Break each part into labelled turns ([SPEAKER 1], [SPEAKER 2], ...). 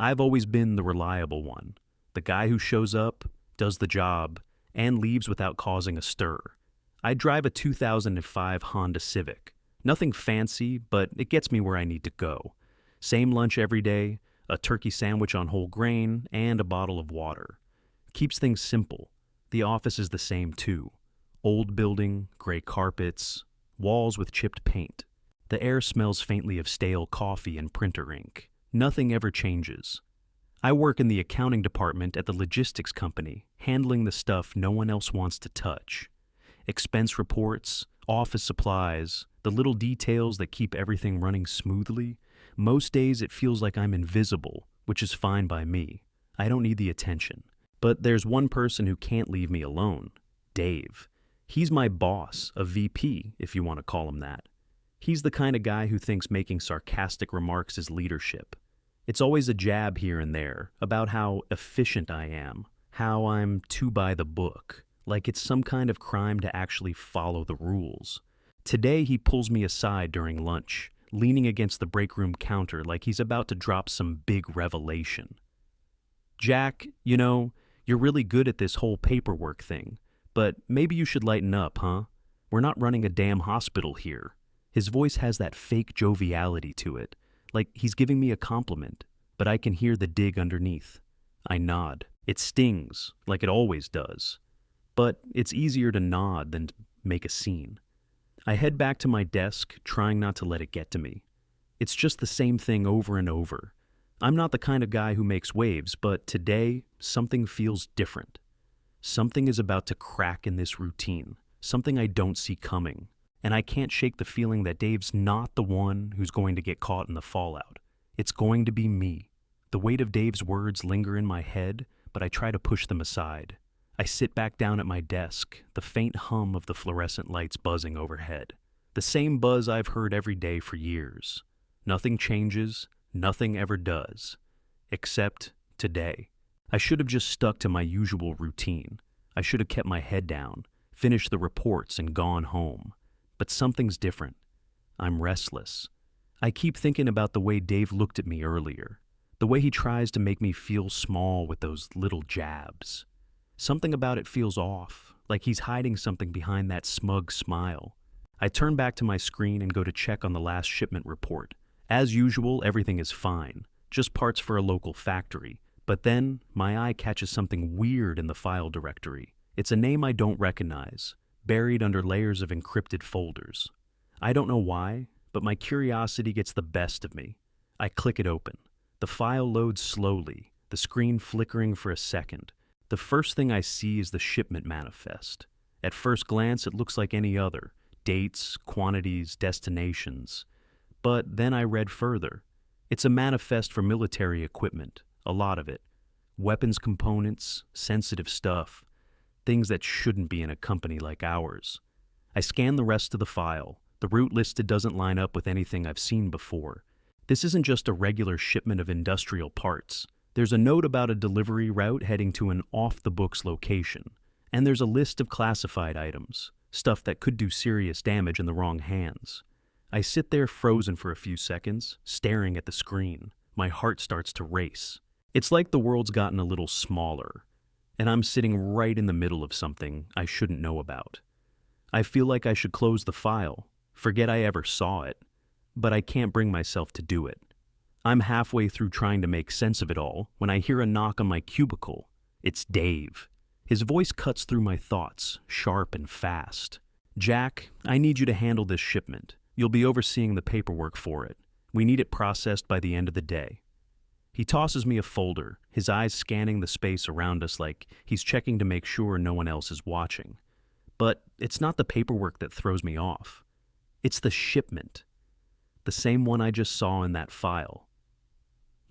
[SPEAKER 1] I've always been the reliable one, the guy who shows up, does the job, and leaves without causing a stir. I drive a 2005 Honda Civic. Nothing fancy, but it gets me where I need to go. Same lunch every day, a turkey sandwich on whole grain, and a bottle of water. Keeps things simple. The office is the same too. Old building, gray carpets, walls with chipped paint. The air smells faintly of stale coffee and printer ink. Nothing ever changes. I work in the accounting department at the logistics company, handling the stuff no one else wants to touch. Expense reports, office supplies, the little details that keep everything running smoothly. Most days it feels like I'm invisible, which is fine by me. I don't need the attention. But there's one person who can't leave me alone. Dave. He's my boss, a VP, if you want to call him that. He's the kind of guy who thinks making sarcastic remarks is leadership. It's always a jab here and there about how efficient I am, how I'm too by the book, like it's some kind of crime to actually follow the rules. Today he pulls me aside during lunch, leaning against the break room counter like he's about to drop some big revelation. Jack, you're really good at this whole paperwork thing, but maybe you should lighten up, huh? We're not running a damn hospital here. His voice has that fake joviality to it, like he's giving me a compliment, but I can hear the dig underneath. I nod. It stings, like it always does. But it's easier to nod than to make a scene. I head back to my desk, trying not to let it get to me. It's just the same thing over and over. I'm not the kind of guy who makes waves, but today, something feels different. Something is about to crack in this routine, something I don't see coming. And I can't shake the feeling that Dave's not the one who's going to get caught in the fallout. It's going to be me. The weight of Dave's words linger in my head, but I try to push them aside. I sit back down at my desk, the faint hum of the fluorescent lights buzzing overhead. The same buzz I've heard every day for years. Nothing changes, nothing ever does. Except today. I should have just stuck to my usual routine. I should have kept my head down, finished the reports, and gone home. But something's different. I'm restless. I keep thinking about the way Dave looked at me earlier, the way he tries to make me feel small with those little jabs. Something about it feels off, like he's hiding something behind that smug smile. I turn back to my screen and go to check on the last shipment report. As usual, everything is fine, just parts for a local factory. But then, my eye catches something weird in the file directory. It's a name I don't recognize, buried under layers of encrypted folders. I don't know why, but my curiosity gets the best of me. I click it open. The file loads slowly, the screen flickering for a second. The first thing I see is the shipment manifest. At first glance, it looks like any other. Dates, quantities, destinations. But then I read further. It's a manifest for military equipment, a lot of it. Weapons components, sensitive stuff. Things that shouldn't be in a company like ours. I scan the rest of the file. The route listed doesn't line up with anything I've seen before. This isn't just a regular shipment of industrial parts. There's a note about a delivery route heading to an off-the-books location. And there's a list of classified items, stuff that could do serious damage in the wrong hands. I sit there frozen for a few seconds, staring at the screen. My heart starts to race. It's like the world's gotten a little smaller, and I'm sitting right in the middle of something I shouldn't know about. I feel like I should close the file, forget I ever saw it, but I can't bring myself to do it. I'm halfway through trying to make sense of it all when I hear a knock on my cubicle. It's Dave. His voice cuts through my thoughts, sharp and fast. "Jack, I need you to handle this shipment. You'll be overseeing the paperwork for it. We need it processed by the end of the day." He tosses me a folder, his eyes scanning the space around us like he's checking to make sure no one else is watching. But it's not the paperwork that throws me off. It's the shipment. The same one I just saw in that file.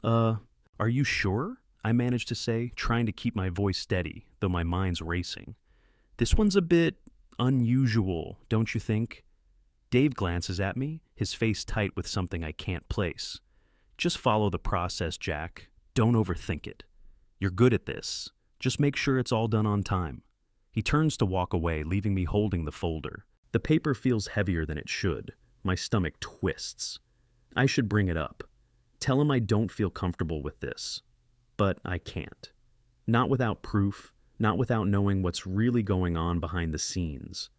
[SPEAKER 1] Are you sure?" I managed to say, trying to keep my voice steady, though my mind's racing. "This one's a bit unusual, don't you think?" Dave glances at me, his face tight with something I can't place. "Just follow the process, Jack. Don't overthink it. You're good at this. Just make sure it's all done on time." He turns to walk away, leaving me holding the folder. The paper feels heavier than it should. My stomach twists. I should bring it up. Tell him I don't feel comfortable with this. But I can't. Not without proof, not without knowing what's really going on behind the scenes.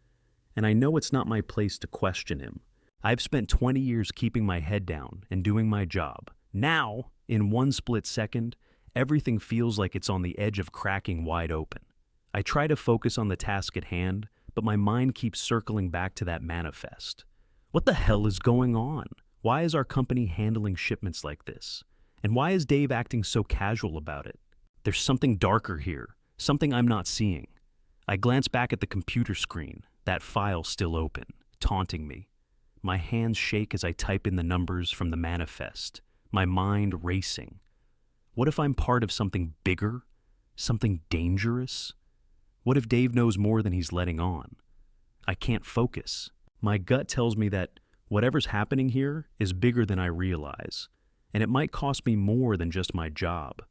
[SPEAKER 1] And I know it's not my place to question him. I've spent 20 years keeping my head down and doing my job. Now, in one split second, everything feels like it's on the edge of cracking wide open. I try to focus on the task at hand, but my mind keeps circling back to that manifest. What the hell is going on? Why is our company handling shipments like this? And why is Dave acting so casual about it? There's something darker here, something I'm not seeing. I glance back at the computer screen, that file still open, taunting me. My hands shake as I type in the numbers from the manifest, my mind racing. What if I'm part of something bigger? Something dangerous? What if Dave knows more than he's letting on? I can't focus. My gut tells me that whatever's happening here is bigger than I realize, and it might cost me more than just my job.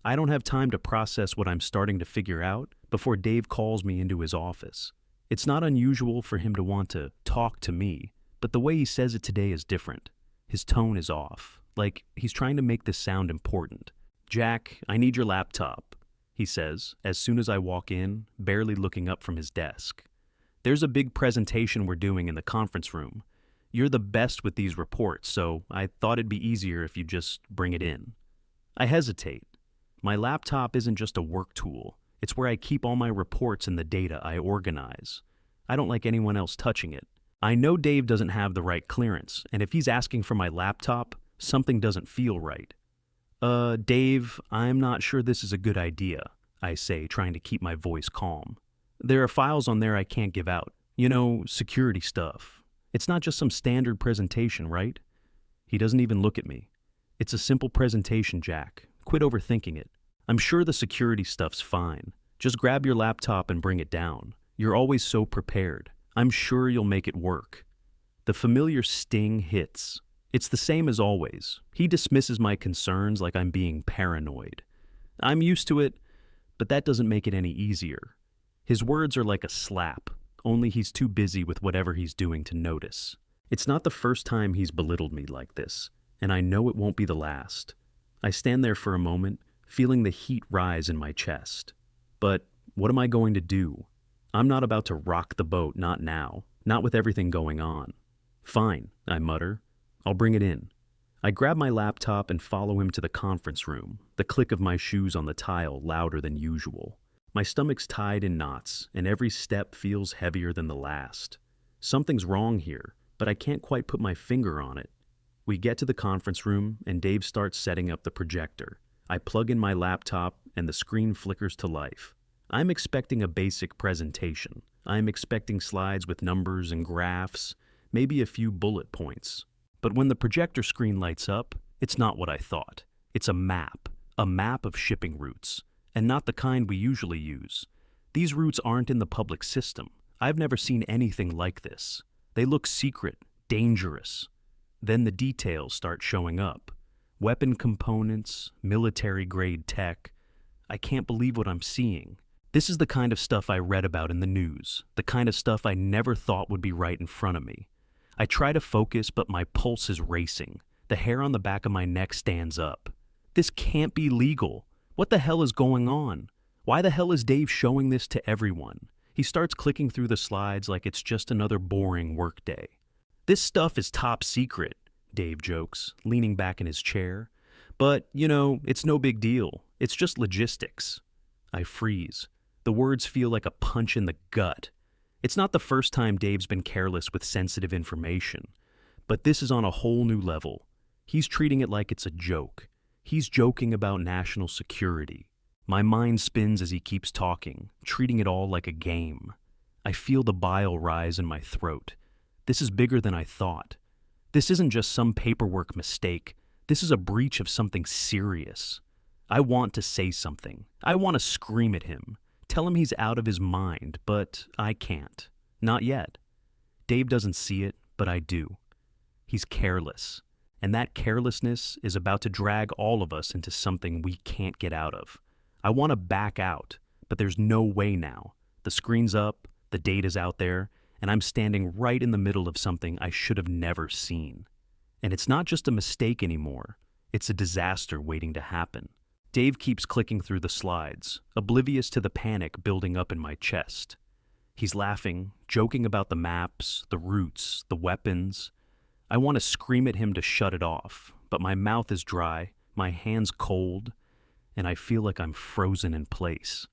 [SPEAKER 1] I don't have time to process what I'm starting to figure out before Dave calls me into his office. It's not unusual for him to want to talk to me, but the way he says it today is different. His tone is off, like he's trying to make this sound important. "Jack, I need your laptop," he says, as soon as I walk in, barely looking up from his desk. "There's a big presentation we're doing in the conference room. You're the best with these reports, so I thought it'd be easier if you just bring it in." I hesitate. My laptop isn't just a work tool. It's where I keep all my reports and the data I organize. I don't like anyone else touching it. I know Dave doesn't have the right clearance, and if he's asking for my laptop, something doesn't feel right. Dave, I'm not sure this is a good idea," I say, trying to keep my voice calm. "There are files on there I can't give out. You know, security stuff. It's not just some standard presentation, right?" He doesn't even look at me. "It's a simple presentation, Jack. Quit overthinking it. I'm sure the security stuff's fine. Just grab your laptop and bring it down. You're always so prepared. I'm sure you'll make it work." The familiar sting hits. It's the same as always. He dismisses my concerns like I'm being paranoid. I'm used to it, but that doesn't make it any easier. His words are like a slap, only he's too busy with whatever he's doing to notice. It's not the first time he's belittled me like this, and I know it won't be the last. I stand there for a moment, feeling the heat rise in my chest. But what am I going to do? I'm not about to rock the boat, not now, not with everything going on. "Fine," I mutter. "I'll bring it in." I grab my laptop and follow him to the conference room, the click of my shoes on the tile louder than usual. My stomach's tied in knots, and every step feels heavier than the last. Something's wrong here, but I can't quite put my finger on it. We get to the conference room, and Dave starts setting up the projector. I plug in my laptop, and the screen flickers to life. I'm expecting a basic presentation. I'm expecting slides with numbers and graphs, maybe a few bullet points. But when the projector screen lights up, it's not what I thought. It's a map of shipping routes, and not the kind we usually use. These routes aren't in the public system. I've never seen anything like this. They look secret, dangerous. Then the details start showing up. Weapon components, military-grade tech. I can't believe what I'm seeing. This is the kind of stuff I read about in the news, the kind of stuff I never thought would be right in front of me. I try to focus, but my pulse is racing. The hair on the back of my neck stands up. This can't be legal. What the hell is going on? Why the hell is Dave showing this to everyone? He starts clicking through the slides like it's just another boring workday. "This stuff is top secret," Dave jokes, leaning back in his chair. "But, it's no big deal. It's just logistics." I freeze. The words feel like a punch in the gut. It's not the first time Dave's been careless with sensitive information, but this is on a whole new level. He's treating it like it's a joke. He's joking about national security. My mind spins as he keeps talking, treating it all like a game. I feel the bile rise in my throat. This is bigger than I thought. This isn't just some paperwork mistake. This is a breach of something serious. I want to say something. I want to scream at him. Tell him he's out of his mind, but I can't. Not yet. Dave doesn't see it, but I do. He's careless, and that carelessness is about to drag all of us into something we can't get out of. I want to back out, but there's no way now. The screen's up, the data's out there, and I'm standing right in the middle of something I should have never seen. And it's not just a mistake anymore. It's a disaster waiting to happen. Dave keeps clicking through the slides, oblivious to the panic building up in my chest. He's laughing, joking about the maps, the routes, the weapons. I want to scream at him to shut it off, but my mouth is dry, my hands cold, and I feel like I'm frozen in place.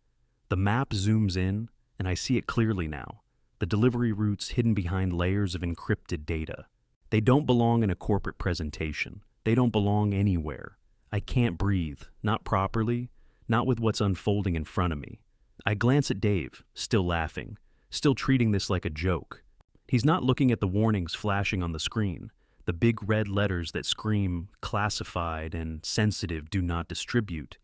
[SPEAKER 1] The map zooms in, and I see it clearly now. The delivery routes hidden behind layers of encrypted data. They don't belong in a corporate presentation. They don't belong anywhere. I can't breathe, not properly, not with what's unfolding in front of me. I glance at Dave, still laughing, still treating this like a joke. He's not looking at the warnings flashing on the screen, the big red letters that scream classified and sensitive do not distribute.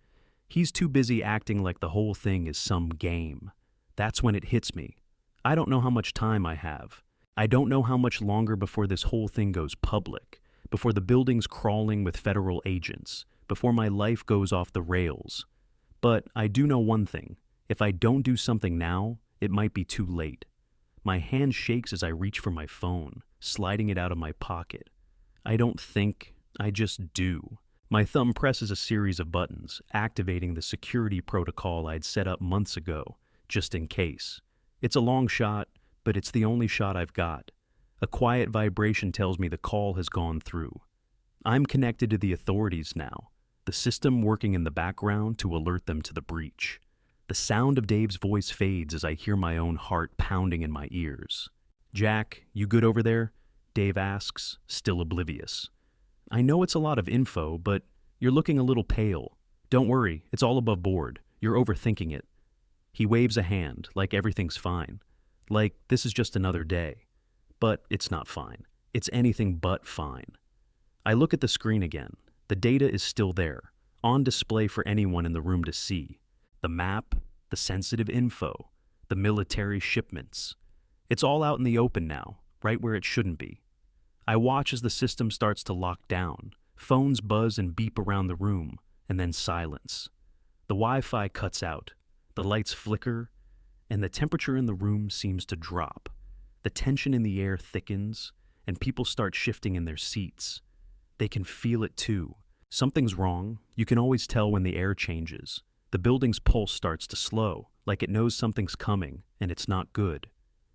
[SPEAKER 1] He's too busy acting like the whole thing is some game. That's when it hits me. I don't know how much time I have. I don't know how much longer before this whole thing goes public, before the building's crawling with federal agents, before my life goes off the rails. But I do know one thing. If I don't do something now, it might be too late. My hand shakes as I reach for my phone, sliding it out of my pocket. I don't think, I just do. My thumb presses a series of buttons, activating the security protocol I'd set up months ago, just in case. It's a long shot, but it's the only shot I've got. A quiet vibration tells me the call has gone through. I'm connected to the authorities now, the system working in the background to alert them to the breach. The sound of Dave's voice fades as I hear my own heart pounding in my ears. "Jack, you good over there?" Dave asks, still oblivious. "I know it's a lot of info, but you're looking a little pale. Don't worry, it's all above board. You're overthinking it." He waves a hand, like everything's fine. Like this is just another day. But it's not fine. It's anything but fine. I look at the screen again. The data is still there, on display for anyone in the room to see. The map, the sensitive info, the military shipments. It's all out in the open now, right where it shouldn't be. I watch as the system starts to lock down. Phones buzz and beep around the room, and then silence. The Wi-Fi cuts out. The lights flicker, and the temperature in the room seems to drop. The tension in the air thickens, and people start shifting in their seats. They can feel it too. Something's wrong. You can always tell when the air changes. The building's pulse starts to slow, like it knows something's coming, and it's not good.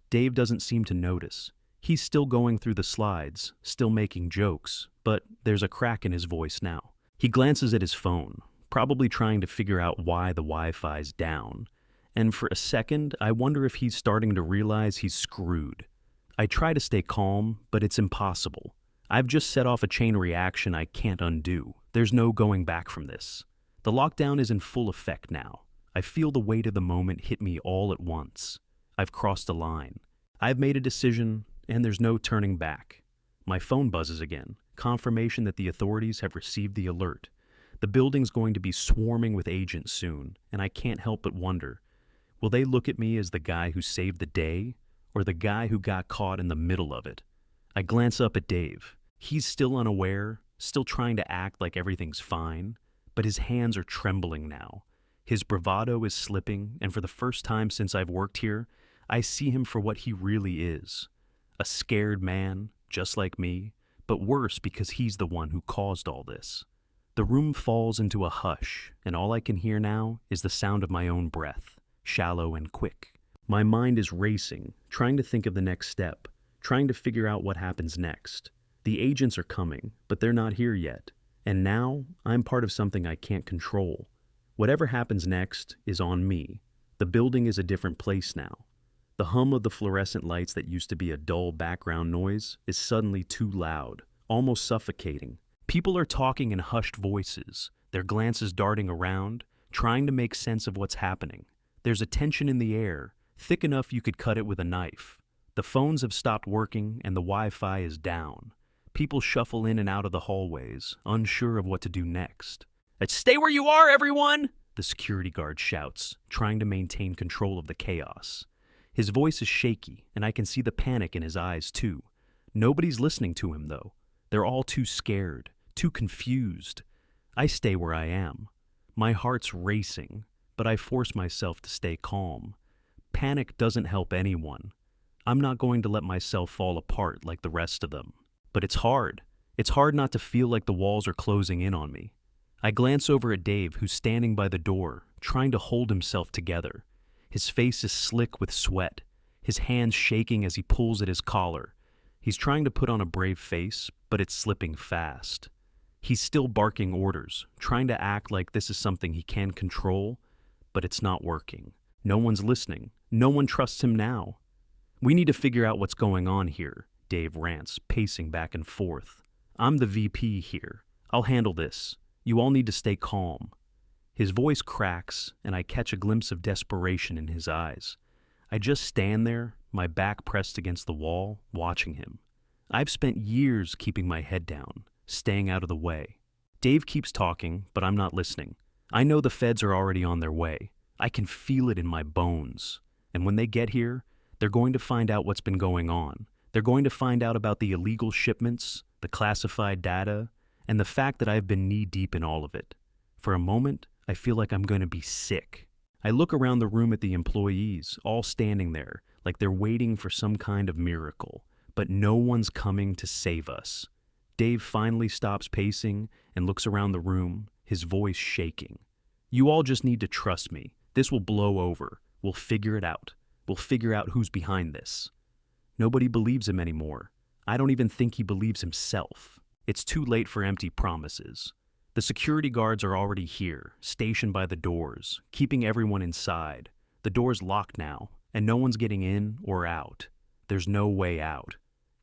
[SPEAKER 1] Dave doesn't seem to notice. He's still going through the slides, still making jokes, but there's a crack in his voice now. He glances at his phone, probably trying to figure out why the Wi-Fi's down. And for a second, I wonder if he's starting to realize he's screwed. I try to stay calm, but it's impossible. I've just set off a chain reaction I can't undo. There's no going back from this. The lockdown is in full effect now. I feel the weight of the moment hit me all at once. I've crossed a line. I've made a decision, and there's no turning back. My phone buzzes again, confirmation that the authorities have received the alert. The building's going to be swarming with agents soon, and I can't help but wonder, will they look at me as the guy who saved the day, or the guy who got caught in the middle of it? I glance up at Dave. He's still unaware, still trying to act like everything's fine, but his hands are trembling now. His bravado is slipping, and for the first time since I've worked here, I see him for what he really is. A scared man, just like me, but worse because he's the one who caused all this. The room falls into a hush, and all I can hear now is the sound of my own breath, shallow and quick. My mind is racing, trying to think of the next step, trying to figure out what happens next. The agents are coming, but they're not here yet. And now, I'm part of something I can't control. Whatever happens next is on me. The building is a different place now. The hum of the fluorescent lights that used to be a dull background noise is suddenly too loud, almost suffocating. People are talking in hushed voices, their glances darting around, trying to make sense of what's happening. There's a tension in the air, thick enough you could cut it with a knife. The phones have stopped working and the Wi-Fi is down. People shuffle in and out of the hallways, unsure of what to do next. "Stay where you are, everyone!" the security guard shouts, trying to maintain control of the chaos. His voice is shaky, and I can see the panic in his eyes, too. Nobody's listening to him, though. They're all too scared, too confused. I stay where I am. My heart's racing, but I force myself to stay calm. Panic doesn't help anyone. I'm not going to let myself fall apart like the rest of them. But it's hard. It's hard not to feel like the walls are closing in on me. I glance over at Dave, who's standing by the door, trying to hold himself together. His face is slick with sweat, his hands shaking as he pulls at his collar. He's trying to put on a brave face, but it's slipping fast. He's still barking orders, trying to act like this is something he can control, but it's not working. No one's listening. No one trusts him now. "We need to figure out what's going on here," Dave rants, pacing back and forth. "I'm the VP here. I'll handle this. You all need to stay calm." His voice cracks, and I catch a glimpse of desperation in his eyes. I just stand there, my back pressed against the wall, watching him. I've spent years keeping my head down, staying out of the way. Dave keeps talking, but I'm not listening. I know the feds are already on their way. I can feel it in my bones. And when they get here, they're going to find out what's been going on. They're going to find out about the illegal shipments, the classified data, and the fact that I've been knee-deep in all of it. For a moment, I feel like I'm going to be sick. I look around the room at the employees, all standing there, like they're waiting for some kind of miracle, but no one's coming to save us. Dave finally stops pacing and looks around the room, his voice shaking. "You all just need to trust me. This will blow over. We'll figure it out. We'll figure out who's behind this." Nobody believes him anymore. I don't even think he believes himself. It's too late for empty promises. The security guards are already here, stationed by the doors, keeping everyone inside. The door's locked now, and no one's getting in or out. There's no way out.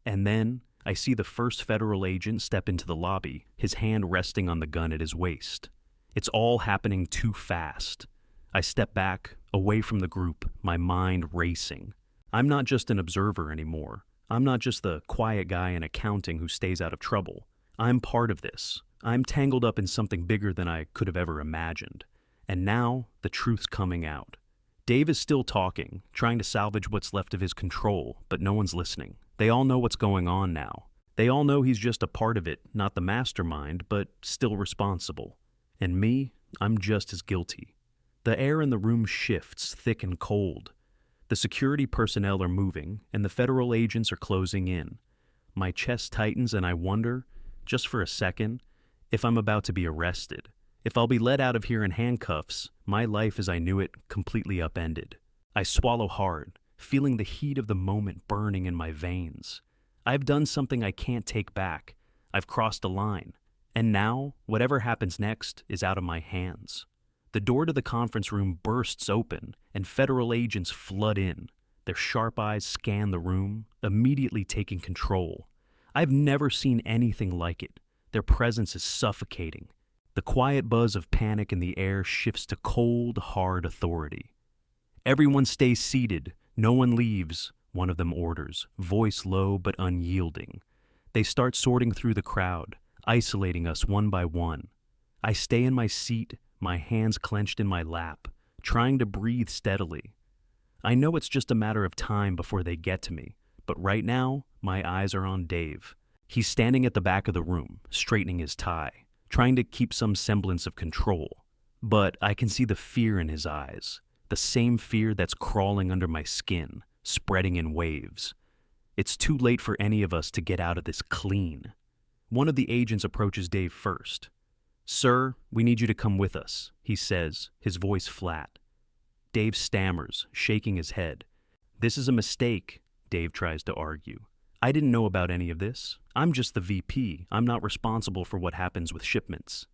[SPEAKER 1] And then I see the first federal agent step into the lobby, his hand resting on the gun at his waist. It's all happening too fast. I step back, away from the group, my mind racing. I'm not just an observer anymore. I'm not just the quiet guy in accounting who stays out of trouble. I'm part of this. I'm tangled up in something bigger than I could have ever imagined. And now, the truth's coming out. Dave is still talking, trying to salvage what's left of his control, but no one's listening. They all know what's going on now. They all know he's just a part of it, not the mastermind, but still responsible. And me, I'm just as guilty. The air in the room shifts, thick and cold. The security personnel are moving, and the federal agents are closing in. My chest tightens and I wonder, just for a second, if I'm about to be arrested. If I'll be let out of here in handcuffs, my life as I knew it completely upended. I swallow hard, feeling the heat of the moment burning in my veins. I've done something I can't take back. I've crossed a line. And now, whatever happens next is out of my hands. The door to the conference room bursts open, and federal agents flood in. Their sharp eyes scan the room, immediately taking control. I've never seen anything like it. Their presence is suffocating. The quiet buzz of panic in the air shifts to cold, hard authority. "Everyone stays seated. No one leaves," one of them orders, voice low but unyielding. They start sorting through the crowd, isolating us one by one. I stay in my seat, my hands clenched in my lap, trying to breathe steadily. I know it's just a matter of time before they get to me, but right now, my eyes are on Dave. He's standing at the back of the room, straightening his tie, trying to keep some semblance of control. But I can see the fear in his eyes, the same fear that's crawling under my skin, spreading in waves. It's too late for any of us to get out of this clean. One of the agents approaches Dave first. "Sir, we need you to come with us," he says, his voice flat. Dave stammers, shaking his head. "This is a mistake," Dave tries to argue. "I didn't know about any of this. I'm just the VP. I'm not responsible for what happens with shipments."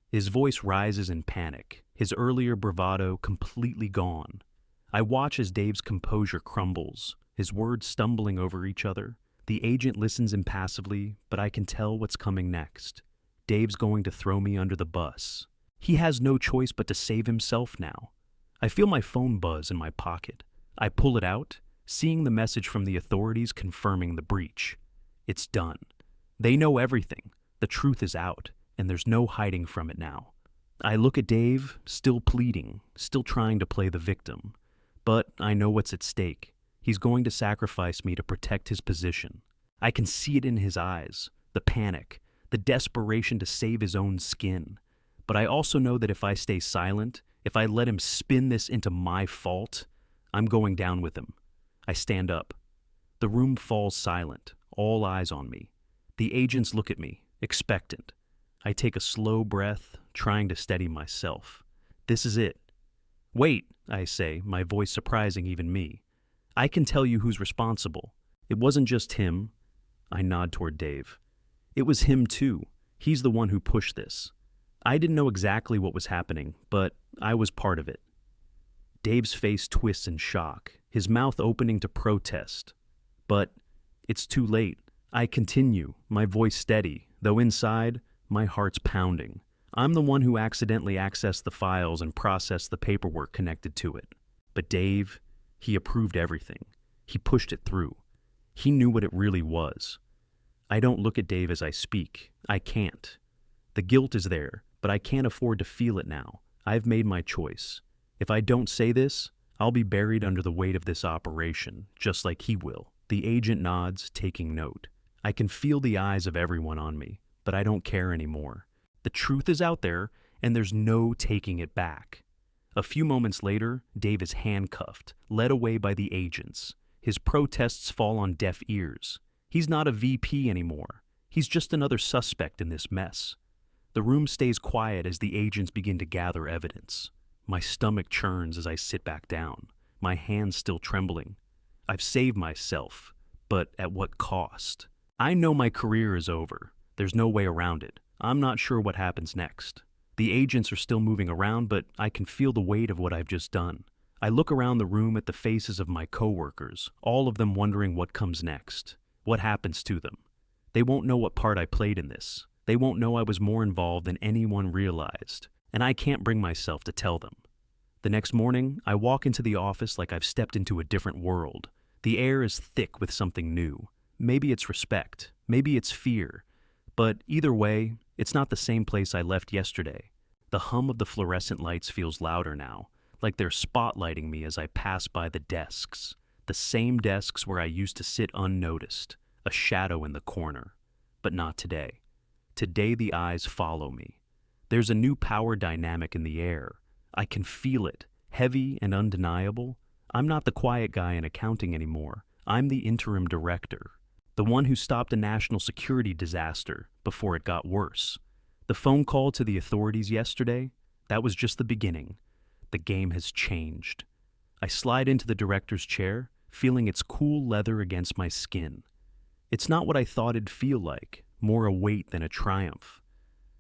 [SPEAKER 1] His voice rises in panic, his earlier bravado completely gone. I watch as Dave's composure crumbles, his words stumbling over each other. The agent listens impassively, but I can tell what's coming next. Dave's going to throw me under the bus. He has no choice but to save himself now. I feel my phone buzz in my pocket. I pull it out, seeing the message from the authorities confirming the breach. It's done. They know everything. The truth is out, and there's no hiding from it now. I look at Dave, still pleading, still trying to play the victim. But I know what's at stake. He's going to sacrifice me to protect his position. I can see it in his eyes, the panic, the desperation to save his own skin. But I also know that if I stay silent, if I let him spin this into my fault, I'm going down with him. I stand up. The room falls silent, all eyes on me. The agents look at me, expectant. I take a slow breath, trying to steady myself. This is it. Wait, I say, my voice surprising even me. I can tell you who's responsible. It wasn't just him. I nod toward Dave. It was him too. He's the one who pushed this. I didn't know exactly what was happening, but I was part of it. Dave's face twists in shock, his mouth opening to protest. But it's too late. I continue, my voice steady, though inside, my heart's pounding. I'm the one who accidentally accessed the files and processed the paperwork connected to it. But Dave, he approved everything. He pushed it through. He knew what it really was. I don't look at Dave as I speak. I can't. The guilt is there, but I can't afford to feel it now. I've made my choice. If I don't say this, I'll be buried under the weight of this operation, just like he will. The agent nods, taking note. I can feel the eyes of everyone on me, but I don't care anymore. The truth is out there, and there's no taking it back. A few moments later, Dave is handcuffed, led away by the agents. His protests fall on deaf ears. He's not a VP anymore. He's just another suspect in this mess. The room stays quiet as the agents begin to gather evidence. My stomach churns as I sit back down, my hands still trembling. I've saved myself, but at what cost? I know my career is over. There's no way around it. I'm not sure what happens next. The agents are still moving around, but I can feel the weight of what I've just done. I look around the room at the faces of my coworkers, all of them wondering what comes next. What happens to them? They won't know what part I played in this. They won't know I was more involved than anyone realized, and I can't bring myself to tell them. The next morning, I walk into the office like I've stepped into a different world. The air is thick with something new. Maybe it's respect, maybe it's fear, but either way, it's not the same place I left yesterday. The hum of the fluorescent lights feels louder now, like they're spotlighting me as I pass by the desks. The same desks where I used to sit unnoticed, a shadow in the corner. But not today. Today the eyes follow me. There's a new power dynamic in the air. I can feel it, heavy and undeniable. I'm not the quiet guy in accounting anymore. I'm the interim director. The one who stopped a national security disaster before it got worse. The phone call to the authorities yesterday, that was just the beginning. The game has changed. I slide into the director's chair, feeling its cool leather against my skin. It's not what I thought it'd feel like, more a weight than a triumph.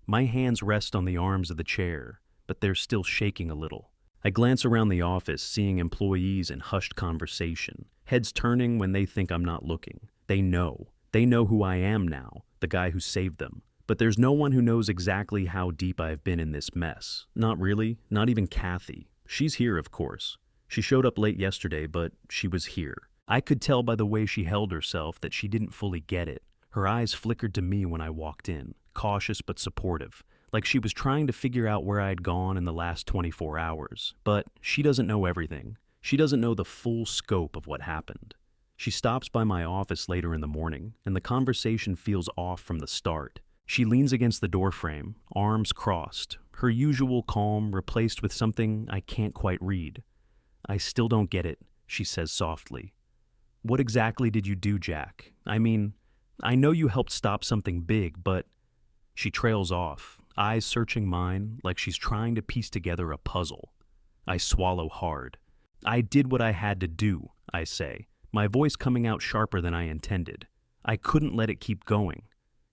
[SPEAKER 1] My hands rest on the arms of the chair, but they're still shaking a little. I glance around the office, seeing employees in hushed conversation, heads turning when they think I'm not looking. They know. They know who I am now, the guy who saved them. But there's no one who knows exactly how deep I've been in this mess. Not really, not even Kathy. She's here, of course. She showed up late yesterday, but she was here. I could tell by the way she held herself that she didn't fully get it. Her eyes flickered to me when I walked in, cautious but supportive, like she was trying to figure out where I'd gone in the last 24 hours. But she doesn't know everything. She doesn't know the full scope of what happened. She stops by my office later in the morning, and the conversation feels off from the start. She leans against the doorframe, arms crossed, her usual calm replaced with something I can't quite read. "I still don't get it," she says softly. "What exactly did you do, Jack? I mean, I know you helped stop something big, but..." She trails off, eyes searching mine like she's trying to piece together a puzzle. I swallow hard. "I did what I had to do," I say, my voice coming out sharper than I intended. I couldn't let it keep going.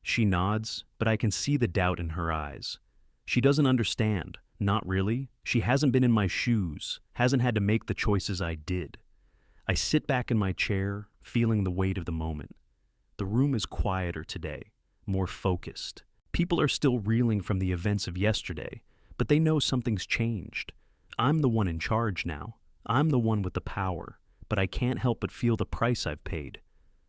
[SPEAKER 1] She nods, but I can see the doubt in her eyes. She doesn't understand. Not really. She hasn't been in my shoes, hasn't had to make the choices I did. I sit back in my chair, feeling the weight of the moment. The room is quieter today, more focused. People are still reeling from the events of yesterday, but they know something's changed. I'm the one in charge now. I'm the one with the power, but I can't help but feel the price I've paid.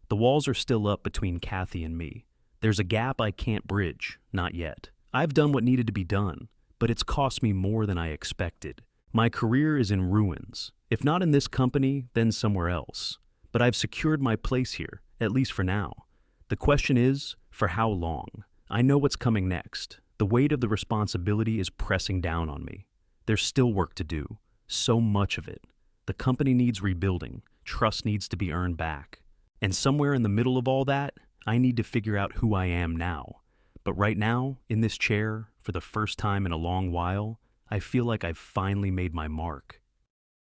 [SPEAKER 1] The walls are still up between Kathy and me. There's a gap I can't bridge, not yet. I've done what needed to be done, but it's cost me more than I expected. My career is in ruins. If not in this company, then somewhere else. But I've secured my place here, at least for now. The question is, for how long? I know what's coming next. The weight of the responsibility is pressing down on me. There's still work to do, so much of it. The company needs rebuilding, trust needs to be earned back. And somewhere in the middle of all that, I need to figure out who I am now. But right now, in this chair, for the first time in a long while, I feel like I've finally made my mark.